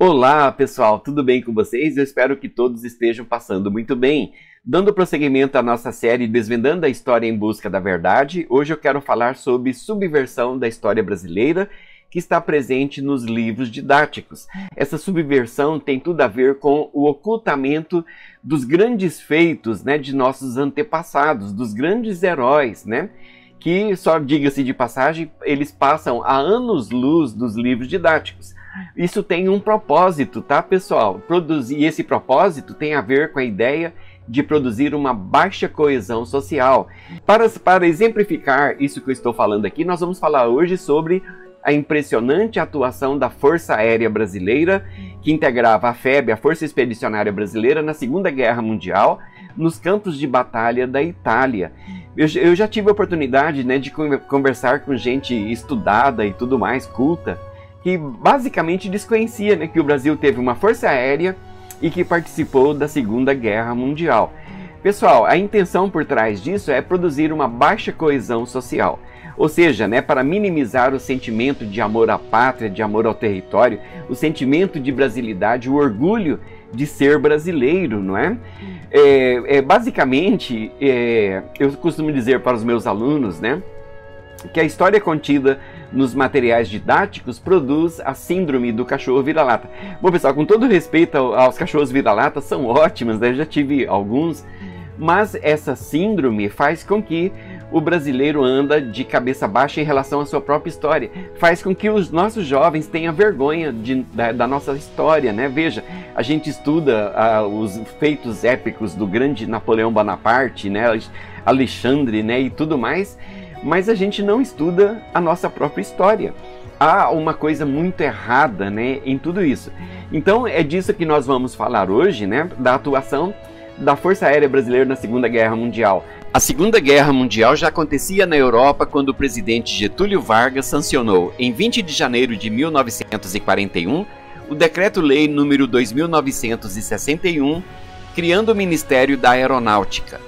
Olá pessoal, tudo bem com vocês? Eu espero que todos estejam passando muito bem. Dando prosseguimento à nossa série Desvendando a História em Busca da Verdade, hoje eu quero falar sobre subversão da história brasileira que está presente nos livros didáticos. Essa subversão tem tudo a ver com o ocultamento dos grandes feitos, de nossos antepassados, dos grandes heróis, que, só diga-se de passagem, eles passam a anos-luz dos livros didáticos. Isso tem um propósito, tá, pessoal? E esse propósito tem a ver com a ideia de produzir uma baixa coesão social. Para exemplificar isso que eu estou falando aqui, nós vamos falar hoje sobre a impressionante atuação da Força Aérea Brasileira, que integrava a FEB, a Força Expedicionária Brasileira, na Segunda Guerra Mundial, nos campos de batalha da Itália. Eu já tive a oportunidade, de conversar com gente estudada e tudo mais, culta, que basicamente desconhecia que o Brasil teve uma força aérea e que participou da Segunda Guerra Mundial. Pessoal, a intenção por trás disso é produzir uma baixa coesão social, ou seja, para minimizar o sentimento de amor à pátria, de amor ao território, o sentimento de brasilidade, o orgulho de ser brasileiro, não é? Basicamente, eu costumo dizer para os meus alunos, que a história contida nos materiais didáticos produz a síndrome do cachorro vira-lata. Bom, pessoal, com todo respeito aos cachorros vira-lata, são ótimos, eu já tive alguns, mas essa síndrome faz com que o brasileiro anda de cabeça baixa em relação à sua própria história, faz com que os nossos jovens tenham vergonha da nossa história, Veja, a gente estuda os feitos épicos do grande Napoleão Bonaparte, Alexandre, e tudo mais, mas a gente não estuda a nossa própria história. Há uma coisa muito errada, em tudo isso. Então é disso que nós vamos falar hoje, da atuação da Força Aérea Brasileira na Segunda Guerra Mundial. A Segunda Guerra Mundial já acontecia na Europa quando o presidente Getúlio Vargas sancionou, em 20 de janeiro de 1941, o Decreto-Lei número 2961, criando o Ministério da Aeronáutica.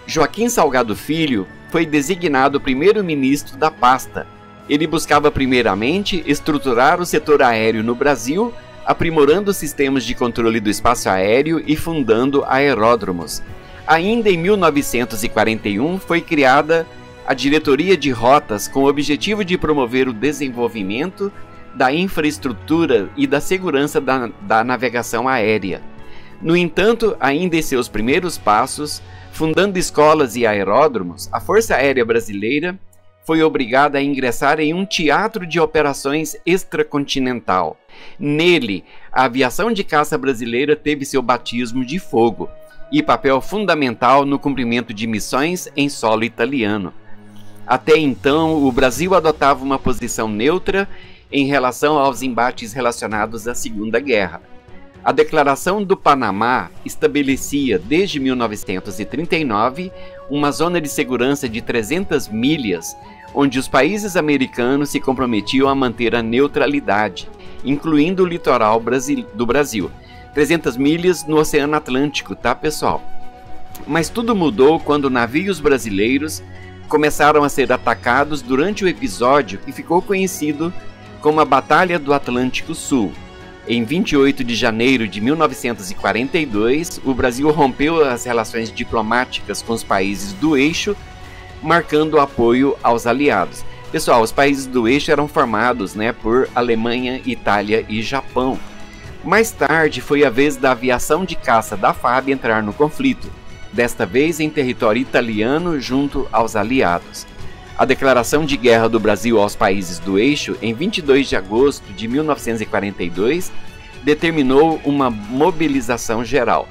Joaquim Salgado Filho foi designado primeiro-ministro da pasta. Ele buscava primeiramente estruturar o setor aéreo no Brasil, aprimorando sistemas de controle do espaço aéreo e fundando aeródromos. Ainda em 1941 foi criada a Diretoria de Rotas com o objetivo de promover o desenvolvimento da infraestrutura e da segurança da navegação aérea. No entanto, ainda em seus primeiros passos, fundando escolas e aeródromos, a Força Aérea Brasileira foi obrigada a ingressar em um teatro de operações extracontinental. Nele, a aviação de caça brasileira teve seu batismo de fogo e papel fundamental no cumprimento de missões em solo italiano. Até então, o Brasil adotava uma posição neutra em relação aos embates relacionados à Segunda Guerra. A Declaração do Panamá estabelecia, desde 1939, uma zona de segurança de 300 milhas, onde os países americanos se comprometiam a manter a neutralidade, incluindo o litoral do Brasil. 300 milhas no Oceano Atlântico, tá, pessoal? Mas tudo mudou quando navios brasileiros começaram a ser atacados durante o episódio que ficou conhecido como a Batalha do Atlântico Sul. Em 28 de janeiro de 1942, o Brasil rompeu as relações diplomáticas com os países do eixo, marcando apoio aos aliados. Pessoal, os países do eixo eram formados por Alemanha, Itália e Japão. Mais tarde foi a vez da aviação de caça da FAB entrar no conflito, desta vez em território italiano junto aos aliados. A declaração de guerra do Brasil aos países do eixo, em 22 de agosto de 1942, determinou uma mobilização geral.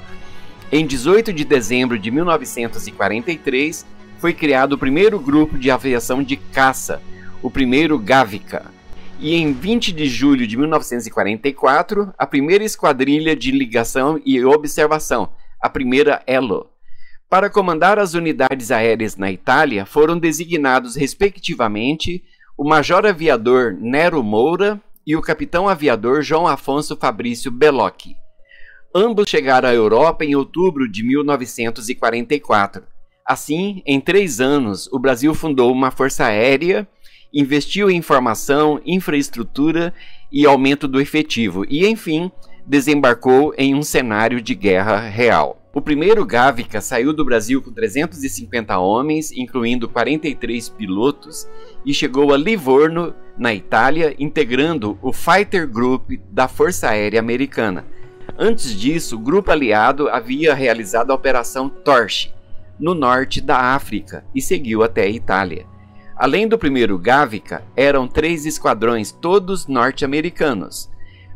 Em 18 de dezembro de 1943, foi criado o primeiro grupo de aviação de caça, o primeiro Gavica. E em 20 de julho de 1944, a primeira esquadrilha de ligação e observação, a primeira Elo. Para comandar as unidades aéreas na Itália, foram designados, respectivamente, o major aviador Nero Moura e o capitão aviador João Afonso Fabrício Bellocchi. Ambos chegaram à Europa em outubro de 1944. Assim, em 3 anos, o Brasil fundou uma força aérea, investiu em formação, infraestrutura e aumento do efetivo e, enfim, desembarcou em um cenário de guerra real. O primeiro Gavica saiu do Brasil com 350 homens, incluindo 43 pilotos, e chegou a Livorno, na Itália, integrando o Fighter Group da Força Aérea Americana. Antes disso, o grupo aliado havia realizado a Operação Torch, no norte da África, e seguiu até a Itália. Além do primeiro Gavica, eram 3 esquadrões, todos norte-americanos.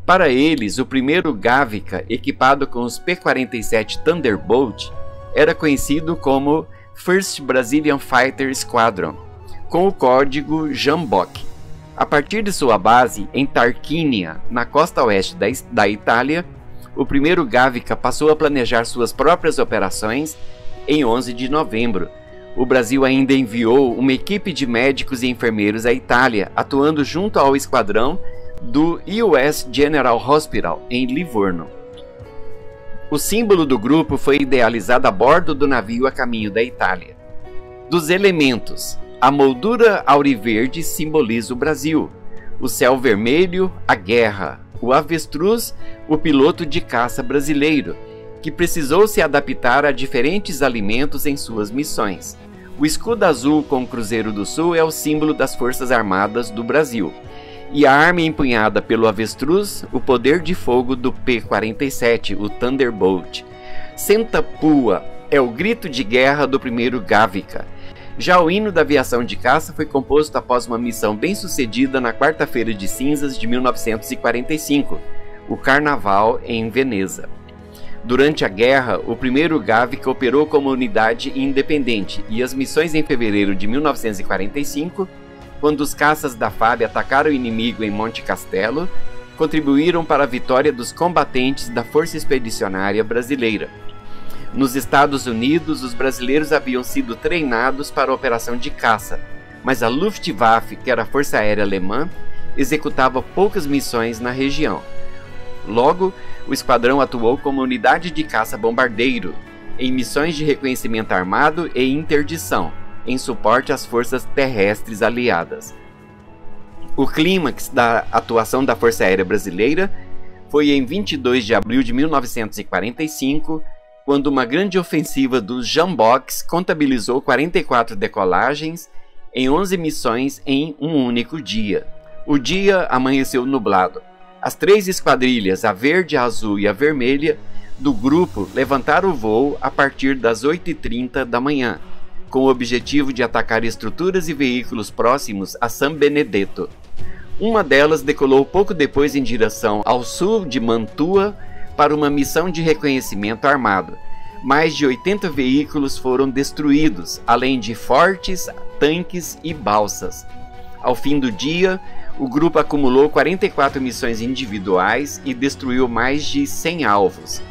Para eles, o primeiro Gavica, equipado com os P-47 Thunderbolt, era conhecido como First Brazilian Fighter Squadron, com o código Jambok. A partir de sua base em Tarquínia, na costa oeste da Itália, o primeiro Gavica passou a planejar suas próprias operações em 11 de novembro. O Brasil ainda enviou uma equipe de médicos e enfermeiros à Itália, atuando junto ao esquadrão do US General Hospital, em Livorno. O símbolo do grupo foi idealizado a bordo do navio a caminho da Itália. Dos elementos, a moldura auriverde simboliza o Brasil, o céu vermelho, a guerra, o avestruz, o piloto de caça brasileiro, que precisou se adaptar a diferentes alimentos em suas missões. O escudo azul com o Cruzeiro do Sul é o símbolo das Forças Armadas do Brasil, e a arma empunhada pelo avestruz, o poder de fogo do P-47, o Thunderbolt. Senta-Pua é o grito de guerra do primeiro Gavica. Já o hino da aviação de caça foi composto após uma missão bem-sucedida na quarta-feira de cinzas de 1945, o Carnaval em Veneza. Durante a guerra, o primeiro Gavica operou como unidade independente, e as missões em fevereiro de 1945, quando os caças da FAB atacaram o inimigo em Monte Castelo, contribuíram para a vitória dos combatentes da Força Expedicionária Brasileira. Nos Estados Unidos, os brasileiros haviam sido treinados para a operação de caça, mas a Luftwaffe, que era a Força Aérea Alemã, executava poucas missões na região. Logo, o esquadrão atuou como unidade de caça-bombardeiro, em missões de reconhecimento armado e interdição, em suporte às forças terrestres aliadas. O clímax da atuação da Força Aérea Brasileira foi em 22 de abril de 1945, quando uma grande ofensiva dos Jamboks contabilizou 44 decolagens em 11 missões em um único dia. O dia amanheceu nublado. As 3 esquadrilhas, a verde, a azul e a vermelha, do grupo levantaram o voo a partir das 8h30 da manhã, com o objetivo de atacar estruturas e veículos próximos a San Benedetto. Uma delas decolou pouco depois em direção ao sul de Mantua para uma missão de reconhecimento armado. Mais de 80 veículos foram destruídos, além de fortes, tanques e balsas. Ao fim do dia, o grupo acumulou 44 missões individuais e destruiu mais de 100 alvos.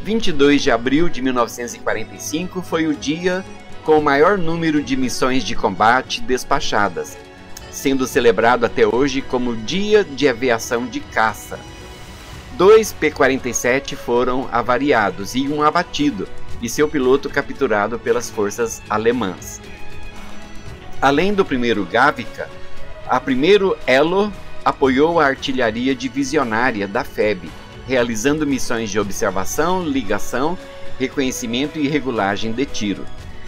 22 de abril de 1945 foi o dia com o maior número de missões de combate despachadas, sendo celebrado até hoje como Dia de Aviação de Caça. 2 P-47 foram avariados e um abatido, e seu piloto capturado pelas forças alemãs. Além do primeiro Gavica, a primeiro Elo apoiou a artilharia divisionária da FEB, realizando missões de observação, ligação, reconhecimento e regulagem de tiro.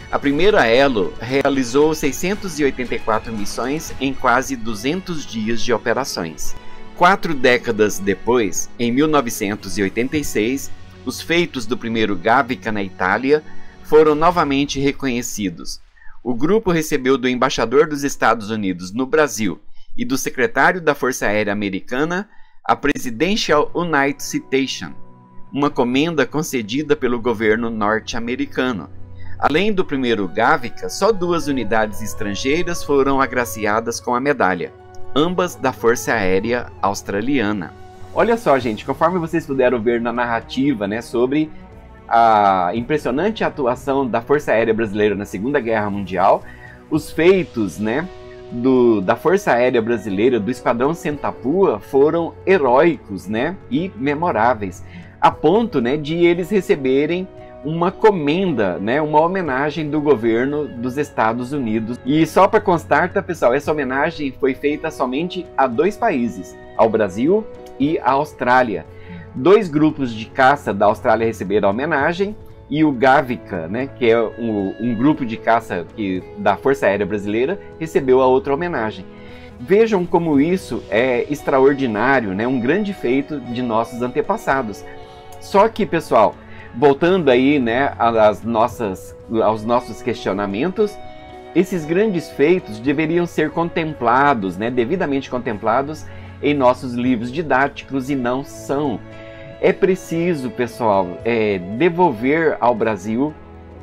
A primeira Elo realizou 684 missões em quase 200 dias de operações. 4 décadas depois, em 1986, os feitos do primeiro Gavica na Itália foram novamente reconhecidos. O grupo recebeu do embaixador dos Estados Unidos no Brasil e do secretário da Força Aérea Americana a Presidential Unite Citation, uma comenda concedida pelo governo norte-americano. Além do primeiro Gavica, só 2 unidades estrangeiras foram agraciadas com a medalha, ambas da Força Aérea Australiana. Olha só, gente, conforme vocês puderam ver na narrativa, sobre a impressionante atuação da Força Aérea Brasileira na Segunda Guerra Mundial, os feitos, da Força Aérea Brasileira, do Esquadrão Senta-Pua, foram heróicos, e memoráveis, a ponto, de eles receberem uma comenda, uma homenagem do governo dos Estados Unidos. E só para constar, tá, pessoal, essa homenagem foi feita somente a 2 países, ao Brasil e à Austrália. 2 grupos de caça da Austrália receberam a homenagem, e o Gavica, né, que é um grupo de caça da Força Aérea Brasileira, recebeu a outra homenagem. Vejam como isso é extraordinário, né, um grande feito de nossos antepassados. Só que, pessoal, voltando aí, né, aos nossos questionamentos, esses grandes feitos deveriam ser contemplados, né, devidamente contemplados em nossos livros didáticos, e não são. É preciso, pessoal, devolver ao Brasil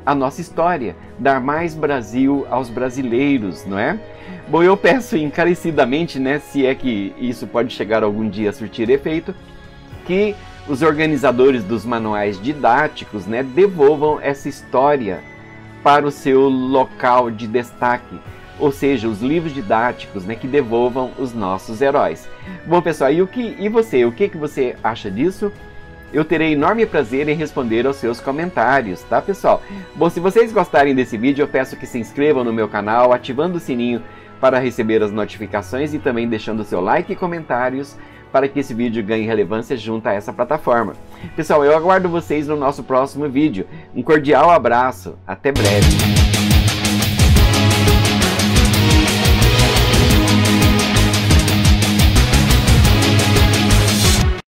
a nossa história, dar mais Brasil aos brasileiros, não é? Bom, eu peço encarecidamente, né, se é que isso pode chegar algum dia a surtir efeito, que os organizadores dos manuais didáticos, né, devolvam essa história para o seu local de destaque, ou seja, os livros didáticos, né, que devolvam os nossos heróis. Bom, pessoal, e você? O que você acha disso? Eu terei enorme prazer em responder aos seus comentários, tá, pessoal? Bom, se vocês gostarem desse vídeo, eu peço que se inscrevam no meu canal, ativando o sininho para receber as notificações e também deixando o seu like e comentários para que esse vídeo ganhe relevância junto a essa plataforma. Pessoal, eu aguardo vocês no nosso próximo vídeo. Um cordial abraço, até breve!